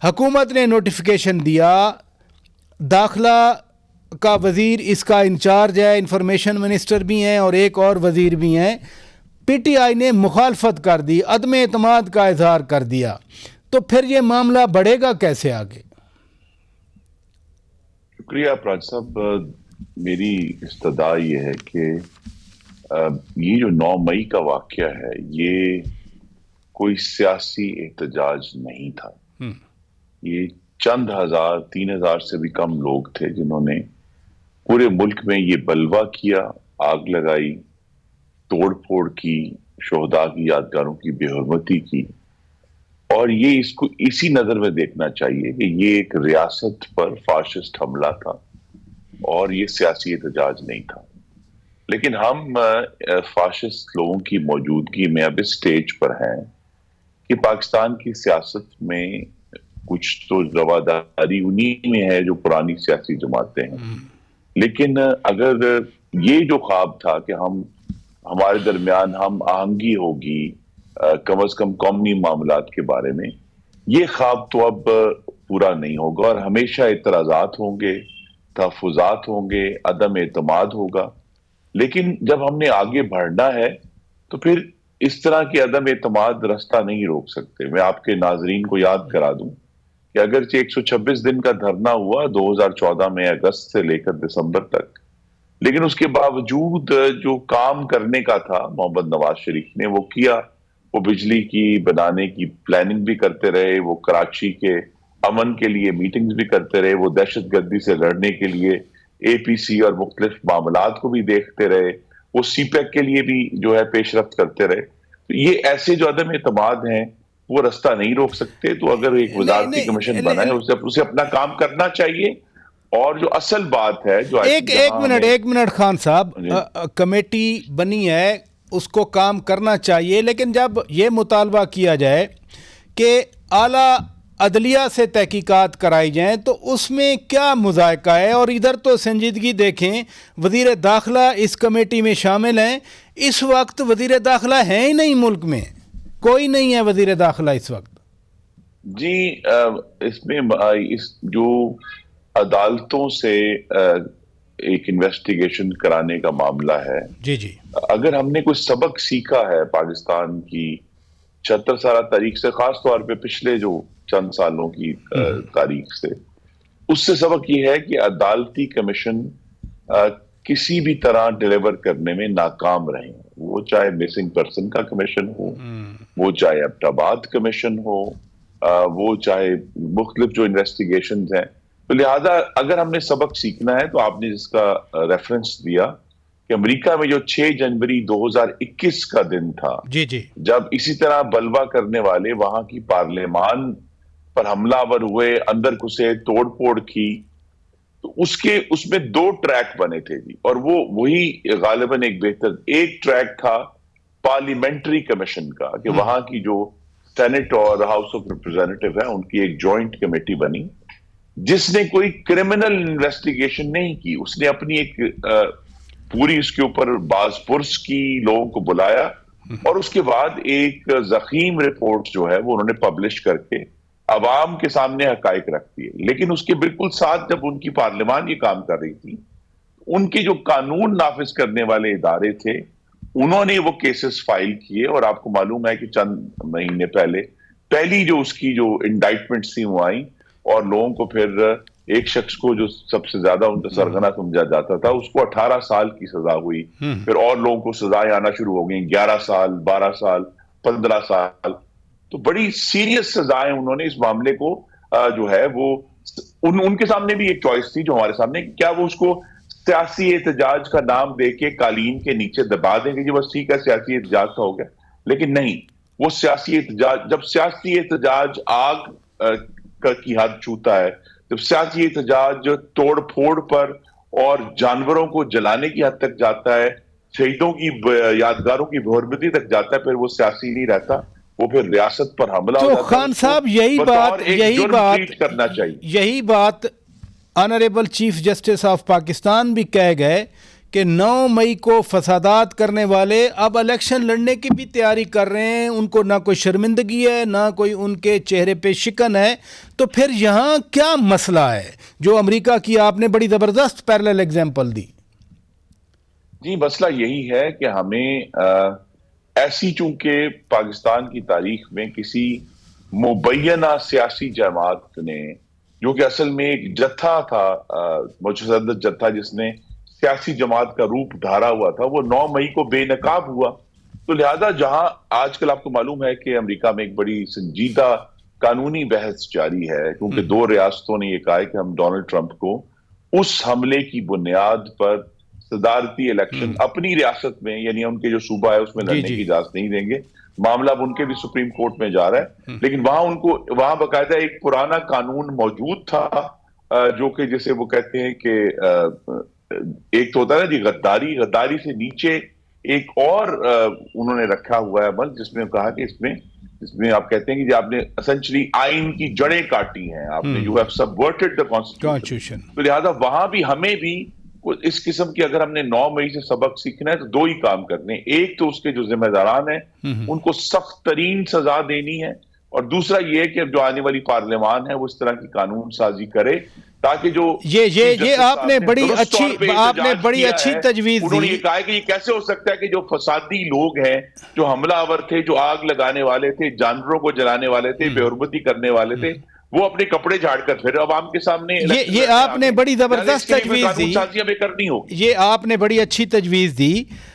حکومت نے نوٹیفیکیشن دیا، داخلہ کا وزیر اس کا انچارج ہے، انفارمیشن منسٹر بھی ہیں اور ایک اور وزیر بھی ہیں، پی ٹی آئی نے مخالفت کر دی، عدم اعتماد کا اظہار کر دیا، تو پھر یہ معاملہ بڑھے گا کیسے آگے؟ شکریہ پراج صاحب. میری استدعا یہ ہے کہ یہ جو 9 مئی کا واقعہ ہے یہ کوئی سیاسی احتجاج نہیں تھا. یہ چند ہزار 3,000 سے بھی کم لوگ تھے جنہوں نے پورے ملک میں یہ بلوا کیا، آگ لگائی، توڑ پھوڑ کی، شہداء کی یادگاروں کی بے حرمتی کی. اور یہ اس کو اسی نظر میں دیکھنا چاہیے کہ یہ ایک ریاست پر فاشسٹ حملہ تھا اور یہ سیاسی احتجاج نہیں تھا. لیکن ہم فاشسٹ لوگوں کی موجودگی میں اب اس سٹیج پر ہیں کہ پاکستان کی سیاست میں کچھ تو رواداری انہی میں ہے جو پرانی سیاسی جماعتیں ہیں. لیکن اگر یہ جو خواب تھا کہ ہمارے درمیان ہم آہنگی ہوگی کم از کم قومی معاملات کے بارے میں، یہ خواب تو اب پورا نہیں ہوگا اور ہمیشہ اعتراضات ہوں گے، تحفظات ہوں گے، عدم اعتماد ہوگا. لیکن جب ہم نے آگے بڑھنا ہے تو پھر اس طرح کی عدم اعتماد رستہ نہیں روک سکتے. میں آپ کے ناظرین کو یاد کرا دوں کہ اگرچہ 126 دن کا دھرنا ہوا 2014 میں اگست سے لے کر دسمبر تک، لیکن اس کے باوجود جو کام کرنے کا تھا محمد نواز شریف نے وہ کیا. وہ بجلی کی بنانے کی پلاننگ بھی کرتے رہے، وہ کراچی کے امن کے لیے میٹنگز بھی کرتے رہے، وہ دہشت گردی سے لڑنے کے لیے اے پی سی اور مختلف معاملات کو بھی دیکھتے رہے، وہ سی پیک کے لیے بھی جو ہے پیش رفت کرتے رہے. تو یہ ایسے جو عدم اعتماد ہیں وہ رستہ نہیں روک سکتے. تو اگر ایک وزارتی کمیشن بنا ہے اسے اپنا کام کرنا چاہیے. اور جو اصل بات ہے جو ایک منٹ خان صاحب، کمیٹی بنی ہے اس کو کام کرنا چاہیے، لیکن جب یہ مطالبہ کیا جائے کہ اعلیٰ عدلیہ سے تحقیقات کرائی جائیں تو اس میں کیا مذائقہ ہے؟ اور ادھر تو سنجیدگی دیکھیں، وزیر داخلہ اس کمیٹی میں شامل ہیں. اس وقت وزیر داخلہ ہیں ہی نہیں، ملک میں کوئی نہیں ہے وزیر داخلہ اس وقت. جی اس میں جو عدالتوں سے ایک انویسٹیگیشن کرانے کا معاملہ ہے، جی اگر ہم نے کوئی سبق سیکھا ہے پاکستان کی 76 سالہ تاریخ سے، خاص طور پہ پچھلے جو چند سالوں کی تاریخ سے، اس سے سبق یہ ہے کہ عدالتی کمیشن کسی بھی طرح ڈیلیور کرنے میں ناکام رہے. وہ چاہے مسنگ پرسن کا کمیشن ہو، وہ چاہے ایبٹاباد کمیشن ہو، وہ چاہے مختلف جو انویسٹیگیشنز ہیں. تو لہٰذا اگر ہم نے سبق سیکھنا ہے تو آپ نے جس کا ریفرنس دیا کہ امریکہ میں جو 6 جنوری 2021 کا دن تھا، جب اسی طرح بلوا کرنے والے وہاں کی پارلیمان پر حملہ آور ہوئے، اندر گھسے، توڑ پھوڑ کی، تو اس میں 2 ٹریک بنے تھے جی. اور وہی غالباً ایک ٹریک تھا پارلیمنٹری کمیشن کا کہ وہاں کی جو سینٹ اور ہاؤس آف ریپرزینٹیو ہے ان کی ایک جوائنٹ کمیٹی بنی جس نے کوئی کرمنل انویسٹیگیشن نہیں کی. اس نے اپنی ایک پوری اس کے اوپر باز پرس کی، لوگوں کو بلایا اور اس کے بعد ایک ضخیم رپورٹ جو ہے وہ انہوں نے پبلش کر کے عوام کے سامنے حقائق رکھ دیے. لیکن اس کے بالکل ساتھ جب ان کی پارلیمان یہ کام کر رہی تھی، ان کے جو قانون نافذ کرنے والے ادارے تھے انہوں نے وہ کیسز فائل کیے. اور آپ کو معلوم ہے کہ چند مہینے پہلے پہلی جو اس کی جو انڈائٹمنٹس تھیں وہ آئیں اور لوگوں کو پھر ایک شخص کو جو سب سے زیادہ ان کا سرغنہ سمجھا جاتا تھا اس کو 18 سال کی سزا ہوئی. پھر اور لوگوں کو سزائیں آنا شروع ہو گئیں، 11 سال، 12 سال، 15 سال. تو بڑی سیریس سزائیں انہوں نے اس معاملے کو جو ہے وہ ان کے سامنے بھی ایک چوائس تھی جو ہمارے سامنے، کیا وہ اس کو سیاسی احتجاج کا نام دے کے قالین کے نیچے دبا دیں گے جی بس ٹھیک ہے سیاسی احتجاج کا ہو گیا. لیکن نہیں، وہ سیاسی احتجاج، جب سیاسی احتجاج آگ کی حد چھوتا ہے، جب سیاسی احتجاج توڑ پھوڑ پر اور جانوروں کو جلانے کی حد تک جاتا ہے، شہیدوں کی یادگاروں کی بے حرمتی تک جاتا ہے، پھر وہ سیاسی نہیں رہتا، وہ پھر ریاست پر حملہ ہو جاتا ہے. تو خان صاحب یہی بات honourable chief justice of Pakistan بھی کہہ گئے کہ 9 مئی کو فسادات کرنے والے اب الیکشن لڑنے کی بھی تیاری کر رہے ہیں, ان کو نہ کوئی شرمندگی ہے نہ کوئی ان کے چہرے پہ شکن ہے, تو پھر یہاں کیا مسئلہ ہے جو امریکہ کی آپ نے بڑی زبردست پیرلل ایگزامپل دی؟ جی, مسئلہ یہی ہے کہ ہمیں ایسی, چونکہ پاکستان کی تاریخ میں کسی مبینہ سیاسی جماعت نے, جو کہ اصل میں ایک جتھا تھا, متشدد جتھا جس نے سیاسی جماعت کا روپ دھارا ہوا تھا, وہ 9 مئی کو بے نقاب ہوا. تو لہذا جہاں آج کل آپ کو معلوم ہے کہ امریکہ میں ایک بڑی سنجیدہ قانونی بحث جاری ہے, کیونکہ 2 ریاستوں نے یہ کہا ہے کہ ہم ڈونلڈ ٹرمپ کو اس حملے کی بنیاد پر صدارتی الیکشن اپنی ریاست میں, یعنی ان کے جو صوبہ ہے اس میں لڑنے کی اجازت نہیں دیں گے. معاملہ اب ان کے بھی سپریم کورٹ میں جا رہا ہے, لیکن وہاں باقاعدہ ایک پرانا قانون موجود تھا, جو کہ جسے وہ کہتے ہیں کہ ایک تو ہوتا ہے نا جی غداری سے نیچے ایک اور انہوں نے رکھا ہوا ہے عمل, جس میں کہا کہ اس میں آپ کہتے ہیں کہ آپ نے اسینچلی آئین کی جڑیں کاٹی ہیں, آپ نے, یو ہیو سبورٹڈ دی کانسٹیٹیوشن. تو لہذا وہاں بھی ہمیں بھی اس قسم کی, اگر ہم نے 9 مئی سے سبق سیکھنا ہے تو 2 ہی کام کرنے ہیں. ایک تو اس کے جو ذمہ داران ہیں ان کو سخت ترین سزا دینی ہے, اور دوسرا یہ کہ جو آنے والی پارلیمان ہے وہ اس طرح کی قانون سازی کرے تاکہ جو یہ آپ نے بڑی اچھی تجویز دی. انہوں نے یہ کہا کہ یہ کیسے ہو سکتا ہے کہ جو فسادی لوگ ہیں, جو حملہ آور تھے, جو آگ لگانے والے تھے, جانوروں کو جلانے والے تھے, بے حرمتی کرنے والے تھے, وہ اپنے کپڑے جھاڑ کر پھر عوام کے سامنے یہ آپ نے بڑی زبردست تجویز دی. ہمیں کرنی ہوگی. یہ آپ نے بڑی اچھی تجویز دی.